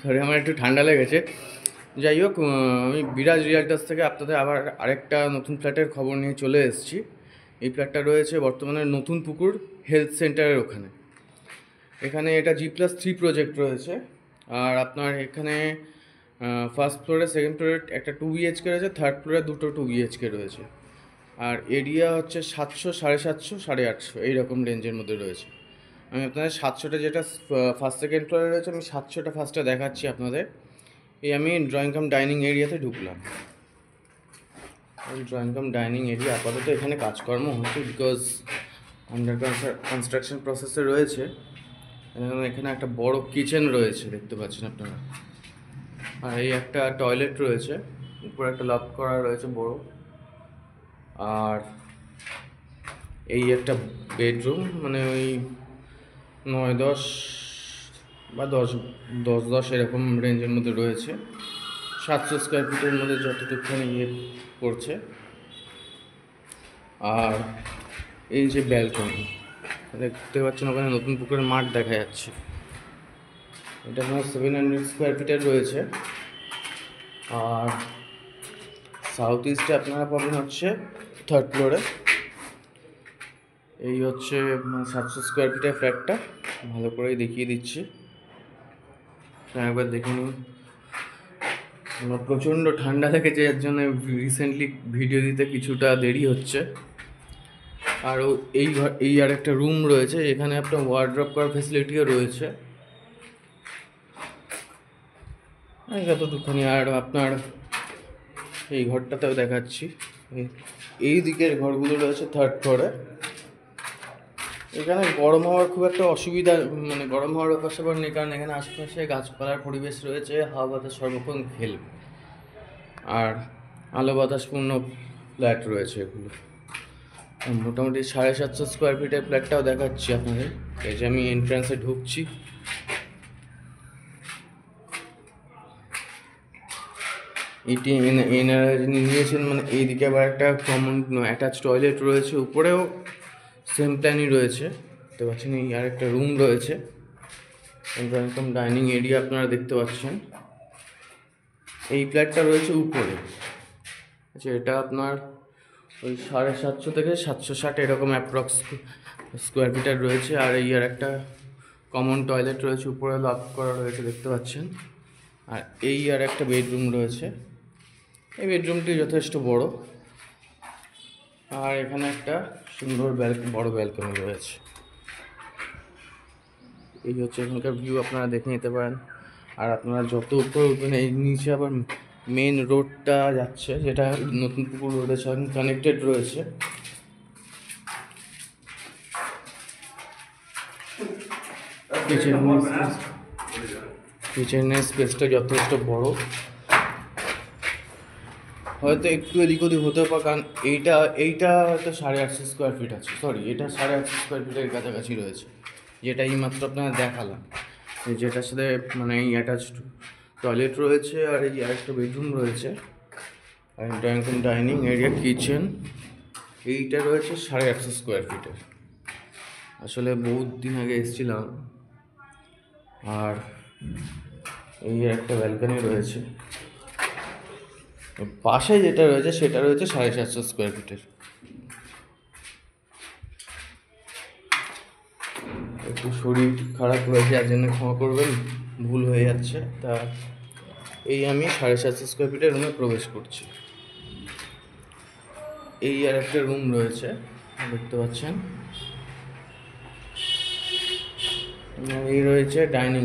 Sorry, আমার একটু ঠান্ডা লেগেছে। যাই হোক, আমি বিরাজ রিয়াল্টার্স থেকে আপনাদের আবার আরেকটা নতুন ফ্ল্যাটের খবর নিয়ে চলে এসেছি। এই ফ্ল্যাটটা রয়েছে বর্তমানে নতুন পুকুর হেলথ সেন্টারের ওখানে। এখানে এটা G+3 প্রজেক্ট রয়েছে। আর আপনার এখানে ফার্স্ট ফ্লোরে, সেকেন্ড ফ্লোরে একটা 2 BHK রয়েছে, থার্ড ফ্লোরে দুটো 2 BHK রয়েছে। আর এরিয়া হচ্ছে 700, 750, 850 এইরকম রেঞ্জের মধ্যে রয়েছে। আমি আপনাদের 700টা যেটা ফার্স্ট সেকেন্ড ফ্লোরে রয়েছে, আমি 700টা ফার্স্টে দেখাচ্ছি আপনাদের। এই আমি ড্রয়িং কাম ডাইনিং এরিয়াতে ঢুকলাম। ড্রয়িং কাম ডাইনিং এরিয়া আপাতত এখানে কাজকর্ম হচ্ছে, বিকজ আন্ডার কনস্ট্রাকশন প্রসেসে রয়েছে। এখানে একটা বড় কিচেন রয়েছে, দেখতে পাচ্ছেন আপনারা। আর এই একটা টয়লেট রয়েছে, উপরে একটা লক করা রয়েছে বড়। আর এই একটা বেডরুম, মানে ওই 9-10 বা 10 এরকম রেঞ্জের মধ্যে রয়েছে। 700 স্কোয়ার ফিটের মধ্যে যতটুকুখানি ইয়ে করছে। আর এই যে ব্যালকনি দেখতে পাচ্ছেন, ওখানে নতুন পুকুরের মাঠ দেখা যাচ্ছে। এটা আপনার 700 স্কোয়ার ফিটের রয়েছে। আর সাউথ ইস্টে আপনারা পাবেন হচ্ছে থার্ড ফ্লোরে। এই হচ্ছে 700 স্কোয়ার ফিটের ফ্ল্যাটটা, ভালো করেই দেখিয়ে দিচ্ছি, একবার দেখে নিন। আমার প্রচণ্ড ঠান্ডা লেগেছে, এর জন্য রিসেন্টলি ভিডিও দিতে কিছুটা দেরি হচ্ছে। আর এই আর একটা রুম রয়েছে, এখানে আপনার ওয়ার্ড্রপ করার ফেসিলিটিও রয়েছে যতটুকুখানি। আর আপনার এই ঘরটাতেও দেখাচ্ছি, এই দিকের ঘরগুলো রয়েছে থার্ড ফ্লোরে। এখানে গরম হওয়ার খুব একটা অসুবিধা, মানে গরম হওয়ার ব্যাপার নেই, কারণ এখানে আশেপাশে গাছপালার পরিবেশ রয়েছে, হাওয়া বাতাস সর্বক্ষণ খেলবে। আর আলো বাতাসপূর্ণ ফ্ল্যাট রয়েছে এগুলো। মোটামুটি 750 স্কোয়ার ফিটের ফ্ল্যাটটাও দেখাচ্ছি আপনাদের। এই যে আমি এন্ট্রান্সে ঢুকছি, এটি এনারা নিয়েছেন, মানে এইদিকে আবার একটা কমন অ্যাটাচ টয়লেট রয়েছে, উপরেও সেম প্ল্যানই রয়েছে, দেখতে পাচ্ছেন। এই আর একটা রুম রয়েছে, একদম ডাইনিং এরিয়া আপনারা দেখতে পাচ্ছেন। এই ফ্ল্যাটটা রয়েছে উপরে। আচ্ছা, এটা আপনার ওই 750 থেকে 760 এরকম অ্যাপ্রক্স স্কোয়ার ফিটার রয়েছে। আর এই আর একটা কমন টয়লেট রয়েছে, উপরে লক করা রয়েছে, দেখতে পাচ্ছেন। আর এই আর একটা বেডরুম রয়েছে, এই বেডরুমটি যথেষ্ট বড়। আর এখানে একটা সুন্দর বড় ব্যালকনি রয়েছে। এই হচ্ছে এখানকার ভিউ, আপনারা দেখে নিতে পারেন। আর আপনারা যত উপরে উঠবেন, এই নিচে আবার মেন রোডটা যাচ্ছে, যেটা নতুন পুকুর রোডের সঙ্গে কানেক্টেড রয়েছে। কিচেনের স্পেসটা যথেষ্ট বড়, হয়তো একটু এদিক ওদিক হতেও পারে, কারণ এইটা হয়তো 850 স্কোয়ার ফিট আছে, সরি, এটা 850 স্কোয়ার ফিটের কাছাকাছি রয়েছে, যেটা এইমাত্র আপনারা দেখালাম। যেটার সাথে মানে এই অ্যাটাচড টয়লেট রয়েছে, আর এই আরেকটা বেডরুম রয়েছে, আর ডাইনিং এরিয়া, কিচেন। এইটা রয়েছে 850 স্কোয়ার ফিটের। আসলে বহুত দিন আগে এসেছিলাম। আর এই একটা ব্যালকনি রয়েছে, পাশে যেটা রয়েছে সেটা রয়েছে 750 স্কোয়ার ফিটের। একটু শরীর খারাপ রয়েছে, যার জন্য ক্ষমা করবেন, ভুল হয়ে যাচ্ছে। তা এই আমি 750 স্কোয়ার ফিটের রুমে প্রবেশ করছি। এই আর একটা রুম রয়েছে, দেখতে পাচ্ছেন। এই রয়েছে ডাইনিং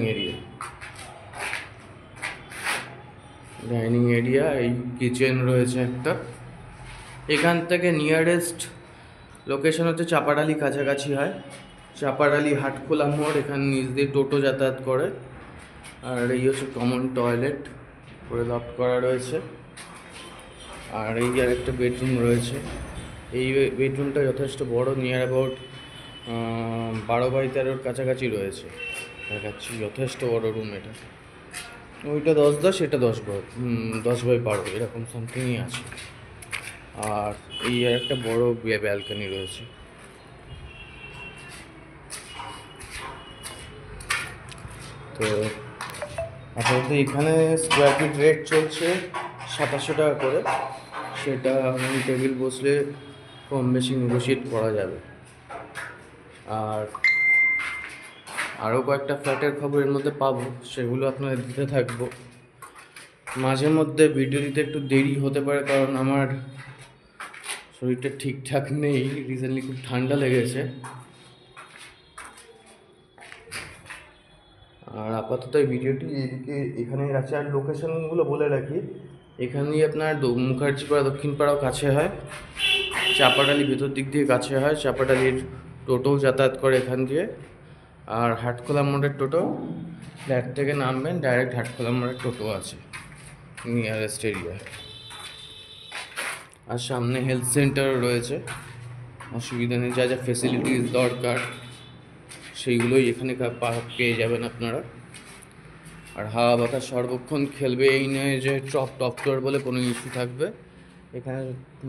এরিয়া, এই কিচেন রয়েছে একটা। এখান থেকে নিয়ারেস্ট লোকেশন হচ্ছে চাপাডালি, কাছাকাছি হয়। চাপাডালি হাটখোলা মোড়, এখানে নিচ দিয়ে টোটো যাতায়াত করে। আর এই হচ্ছে কমন টয়লেট, করে লক করা রয়েছে। আর এই আর একটা বেডরুম রয়েছে, এই বেডরুমটা যথেষ্ট বড়, নিয়ার অ্যাবাউট 12x13 কাছাকাছি রয়েছে, দেখাচ্ছি। যথেষ্ট বড় রুম এটা। ওইটা 10x10, এটা 10x12 এরকম সামথিংই আছে। আর এই আর একটা বড় ব্যালকনি রয়েছে। তো আপাতত এখানে স্কোয়ার ফিট রেট চলছে 2700 টাকা করে, সেটা আমি টেবিল বসলে কম বেশি নেগোশিয়েট করা যাবে। আর আরও কয়েকটা ফ্ল্যাটের খবর এর মধ্যে পাবো, সেগুলো আপনাদের দিতে থাকবো। মাঝে মধ্যে ভিডিও দিতে একটু দেরি হতে পারে, কারণ আমার শরীরটা ঠিকঠাক নেই, রিসেন্টলি খুব ঠান্ডা লেগেছে। আর আপাতত এই ভিডিওটি এদিকে এখানেই রাখছি। আর লোকেশনগুলো বলে রাখি, এখান দিয়ে আপনার মুখার্জিপাড়া দক্ষিণপাড়াও কাছে হয়, চাপাডালি ভেতর দিক দিয়ে কাছে হয়, চাপাডালির টোটোও যাতায়াত করে এখান দিয়ে। আর হাটখোলা মোড়ের টোটো, ফ্ল্যাট থেকে নামবেন ডাইরেক্ট হাটখোলা মোড়ের টোটো আছে নিয়ারেস্ট এরিয়ায়। আর সামনে হেলথ সেন্টার রয়েছে, অসুবিধা নেই, যা যা ফেসিলিটিস দরকার সেইগুলোই এখানে পেয়ে যাবেন আপনারা। আর হাওয়া বাতাস সর্বক্ষণ খেলবে, এই নয় যে টপ ফ্লোর বলে কোনো ইস্যু থাকবে, এখানে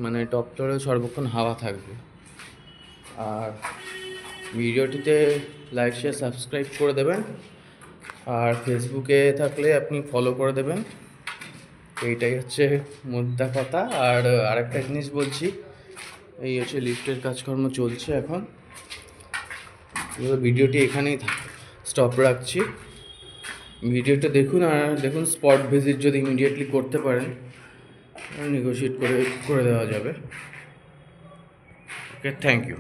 মানে টপ ফ্লোরে সর্বক্ষণ হাওয়া থাকবে। আর ভিডিওটিতে লাইক শেয়ার সাবস্ক্রাইব করে দেবেন, আর ফেসবুকে থাকলে আপনি ফলো করে দেবেন। এইটাই হচ্ছে মোদ্দা কথা। আর আরেকটা জিনিস বলছি, এই হচ্ছে লিফটের কাজকর্ম চলছে এখন। ভিডিওটি এখানেই স্টপ রাখছি। ভিডিওটা দেখুন, আর দেখুন স্পট ভিজিট যদি ইমিডিয়েটলি করতে পারেন নেগোশিয়েট করে দেওয়া যাবে। ওকে, থ্যাংক ইউ।